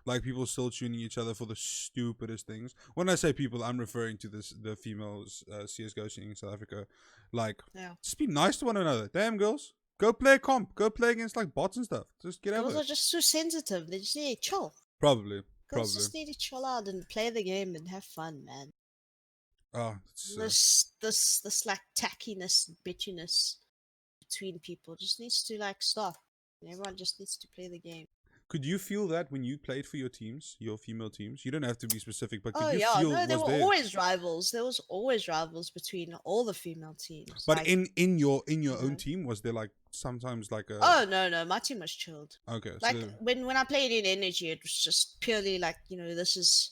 Like people still tuning each other for the stupidest things. When I say people, I'm referring to the females CS:GO scene in South Africa. Like, Yeah. just be nice to one another. Damn girls, go play a comp. Go play against like bots and stuff. Just get Girls over are it. just too sensitive. They just need to chill. Probably, Girls probably. just need to chill out and play the game and have fun, man. Oh, it's This like tackiness and bitchiness between people just needs to like stop. And everyone just needs to play the game. could you feel that when you played for your teams, your female teams? You don't have to be specific, but could Oh you yeah, feel no, there was were there? always rivals. There was always rivals between all the female teams. But Like, in your you own know. team, was there like sometimes like a Oh no, my team was chilled. okay? So Like when I played in Energy, it was just purely like this is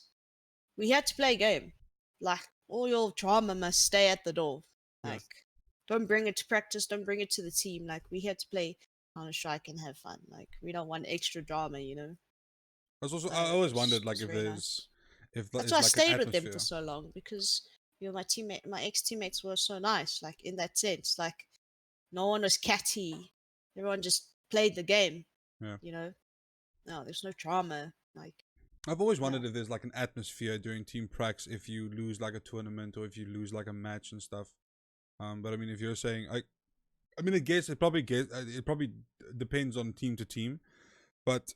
we had to play a game. Like all your drama must stay at the door. yeah. Like don't bring it to practice. Don't bring it to the team. Like we had to play Counter Strike and have fun. Like we don't want extra drama. So I it always was wondered it like was very nice. if That's why there's I like an stayed with them for atmosphere. so long because my ex teammates were so nice. Like in that sense, like no one was catty. Everyone just played the game. Yeah. You know, no, there's no drama. Like I've always yeah, wondered if there's like an atmosphere during team pracs if you lose like a tournament or if you lose like a match and stuff. But I mean, if you're saying I mean, it probably depends on team to team. But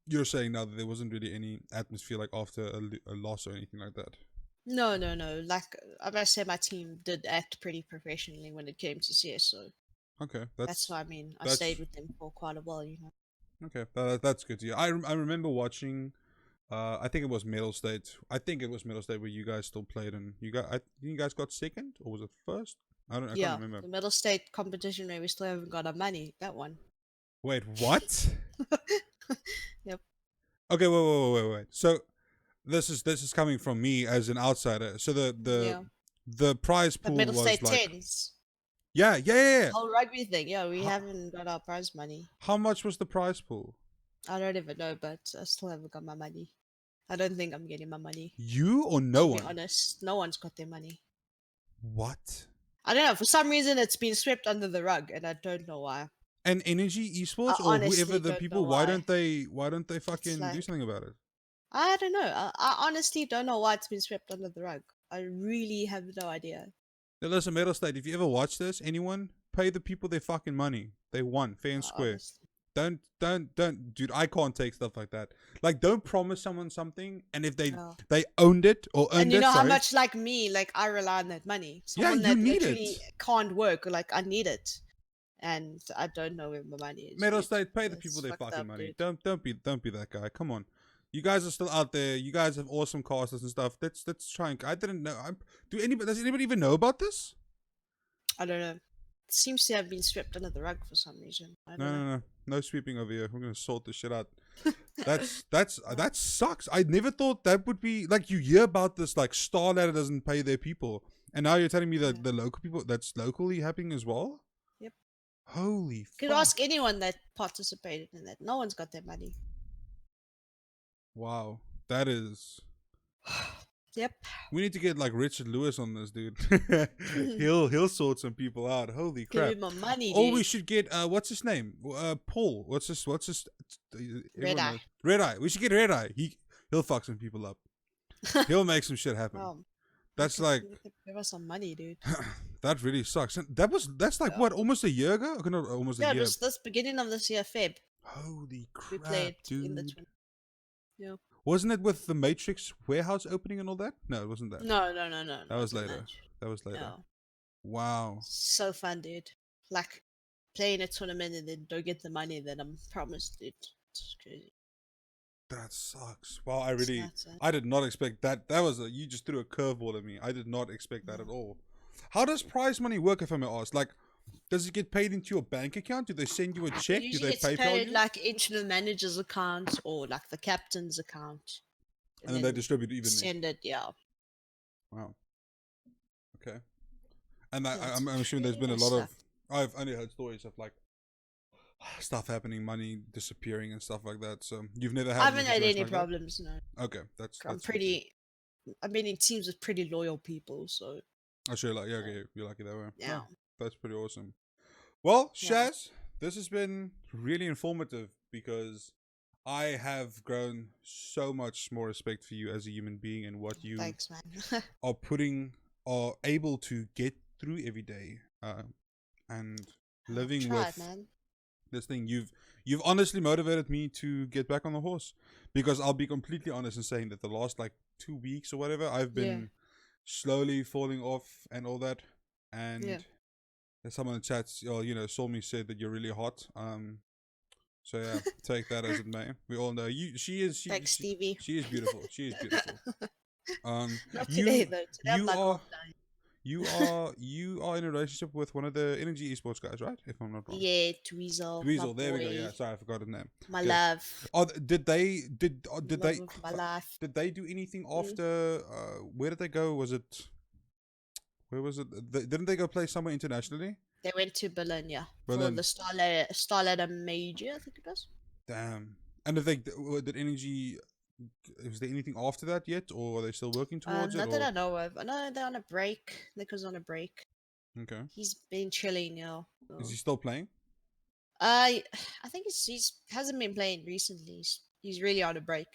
you're saying now that there wasn't really any atmosphere like after a loss or anything like that. no. Like I must say, my team did act pretty professionally when it came to CS. So Okay, that's what I mean. I that's stayed with them for quite a while. okay. That's good to hear. I remember watching. I think it was Middle State. I think it was Middle State where you guys still played, and you guys got second or was it first? I can't Yeah, remember. the middle state competition where we still haven't got our money. That one. Wait, what? Yep. Okay, wait. So this is coming from me as an outsider. So Yeah. the prize The pool middle was state like tens. yeah. Whole rugby thing. Yeah, we How, haven't got our prize money. how much was the prize pool? I don't even know, but I still haven't got my money. I don't think I'm getting my money. You or no To be one? honest, no one's got their money. What? I don't know. For some reason, it's been swept under the rug, and I don't know why. And Energy I Esports or whoever honestly the don't know people, why why. don't they It's fucking do like something about it? I don't know. I honestly don't know why it's been swept under the rug. I really have no idea. Now listen, Metal State, if you ever watch this, anyone, pay the people their fucking money. They won, fair and square. Honestly, Don't, dude, I can't take stuff like that. Like, don't promise someone something, and if no. they owned it or And earned you it, know how sorry. much, like me, like I rely on that money. Yeah, Someone you that need literally it. can't work, like I need it, and I don't know where my money is. Metal Dude. State, pay the That's people their fucked fucking up, money. dude. Don't be that guy. Come on, you guys are still out there. You guys have awesome casters and stuff. Let's try and. I didn't know. Does anybody even know about this? I don't know. It seems to have been swept under the rug for some reason. I don't know. No sweeping over here. We're gonna sort this shit out. That sucks. I never thought that would be like you hear about this like Starladder doesn't pay their people, and now you're telling me that Yeah. the local people that's locally happening as well. Yep. Holy Could fuck! ask anyone that participated in that. No one's got their money. Wow, that is. Yep. We need to get like Richard Lewis on this, dude. he'll sort some people out. Holy Give crap! me my money, Or dude. we should get what's his name? Paul. What's his? Red Eye. Red Eye. We should get Red Eye. He'll fuck some people up. He'll make some shit happen. That's like give us some money, dude. that really sucks. And that's like Yeah. what, almost a year ago? Okay, not almost a Yeah, it year. was this beginning of this year, Feb. Holy We crap, played dude! in the twin. Yeah. Wasn't it with the Matrix warehouse opening and all that? No, it wasn't that. No. That was wasn't later. That was later. No. Wow. So fun, dude. Like playing a tournament and then don't get the money that I'm promised, dude. It's crazy. That sucks. Wow, It's nuts, eh? I did not expect that. That was you just threw a curveball at me. I did not expect that at all. How does prize money work, if I may ask? Like, does it get paid into your bank account? Do they send you a check? Do Usually they it's PayPal paid you? like into the manager's account or like the captain's account. And then they distribute it evenly. Send it, yeah. Wow. Okay. And Yeah, I'm it's assuming there's been a pretty lot of. stuff. I've only heard stories of like stuff happening, money disappearing, and stuff like that. So you've never had. I haven't had situation any like that? problems, no. Okay, that's I'm good. pretty. I've been in teams with pretty loyal people, so I sure like okay, you're lucky that way. yeah. Oh, that's pretty awesome. Well, Yeah. ShazZ, this has been really informative because I have grown so much more respect for you as a human being and what you Thanks, man. are able to get through every day, and living with man. this thing. You've honestly motivated me to get back on the horse, because I'll be completely honest in saying that the last like 2 weeks or whatever, I've been slowly falling off and all that, and someone in the chat, saw me, said that you're really hot. So yeah, take that as it may. We all know you. Thanks, Stevie. She is beautiful. She is beautiful. Not today though. Today I'm like half dying. You are in a relationship with one of the Energy Esports guys, right? If I'm not wrong. Yeah, Dweezil. Dweezil, there we go. Yeah, sorry, I forgot his name. My Good. love. Oh, did they Love of my life. did they do anything after? Where did they go? Was it? Where was it? Didn't they go play somewhere internationally? They went to Berlin, yeah. Berlin. For the Starladder Major, I think it was. Damn. And did Energy? Was there anything after that yet, or are they still working towards it? Not that I know of. I know they're on a break. Nick was on a break. Okay. He's been chilling, So. Is he still playing? I think he's hasn't been playing recently. He's really on a break.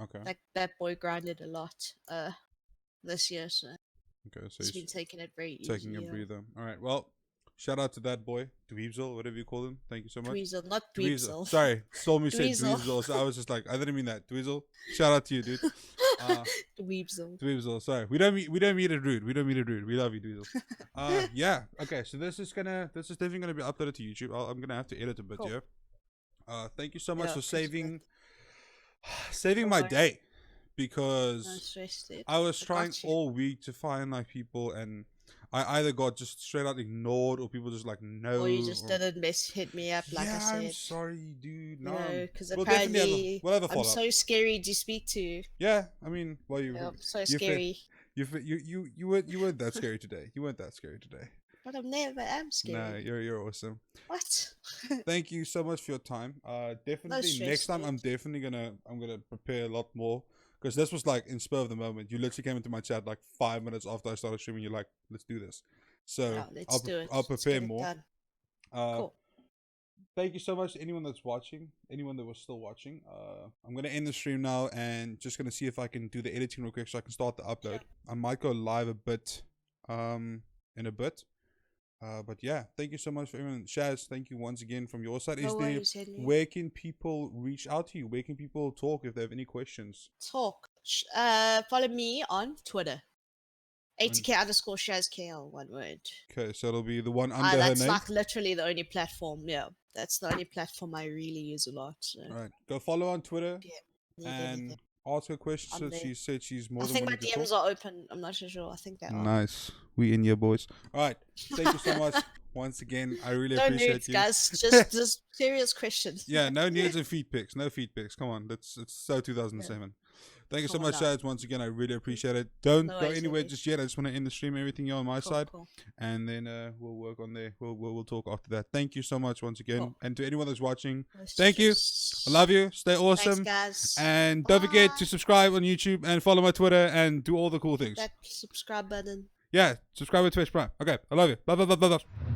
Okay. Like that boy grinded a lot this year, so okay, so he's been taking it very easy. Taking a breather. All right. Well, shout out to that boy, Dweezil, whatever you call him. Thank you so much. Dweezil, not Dweezil. Sorry, saw me say Dweezil. Dweezil, so I was just like, I didn't mean that. Dweezil. Shout out to you, dude. Dweezil. Dweezil. Sorry, we don't mean it rude. We don't mean it rude. We love you, Dweezil. Yeah. Okay. So this is definitely gonna be uploaded to YouTube. I'm gonna have to edit a bit, Cool. yeah. Thank you so much for appreciate saving my day, because No stress, dude. I was I trying got you. all week to find like people, and I either got just straight out ignored, or people just like no. Or you just didn't hit me up like I said. I'm sorry, dude. No, because we'll definitely apparently we'll have a I'm follow-up. so scary to speak to. Yeah, I mean, well, I'm so you scary. you weren't that scary today. You weren't that scary today. But I never am No, scary. you're awesome. What? Thank you so much for your time. Definitely stress, next time dude. I'm gonna prepare a lot more, Because this was like in spur of the moment. You literally came into my chat like 5 minutes after I started streaming. You're like, let's do this. So Yeah, let's do it. I'll Let's prepare get it more. done. Cool. Thank you so much to anyone that's watching, anyone that was still watching. I'm going to end the stream now and just going to see if I can do the editing real quick so I can start the upload. I might go live a bit in a bit. But yeah, thank you so much for everyone. Shaz, thank you once again from your side. Where can people reach out to you? Where can people talk if they have any questions? Follow me on Twitter. ATK_ShazKL, one word. Okay, so it'll be the one under her name. That's like literally the only platform. Yeah, that's the only platform I really use a lot. So. All right, go follow on Twitter Yeah, and ask her questions. So she said she's more than willing to talk. I think my DMs are open. I'm not sure. I think they are. Nice. We in here, boys. All right. Thank you so much once again. I really appreciate you. Guys. Just serious questions. Yeah, no nudes and feed pics. No feed pics. Come on. It's so 2007. Yeah. Thank you so much, Shaz. Once again, I really appreciate it. Don't go anywhere just yet. I just want to end the stream, everything here on my side. Cool. And then we'll work on there. We'll talk after that. Thank you so much once again. Cool. And to anyone that's watching, thank you. I love you. Stay awesome. Thanks, guys. And don't forget to subscribe on YouTube and follow my Twitter and do all the cool things. That subscribe button. Yeah, subscribe to Twitch Prime. Okay, I love you. Bye, bye, bye, bye, bye.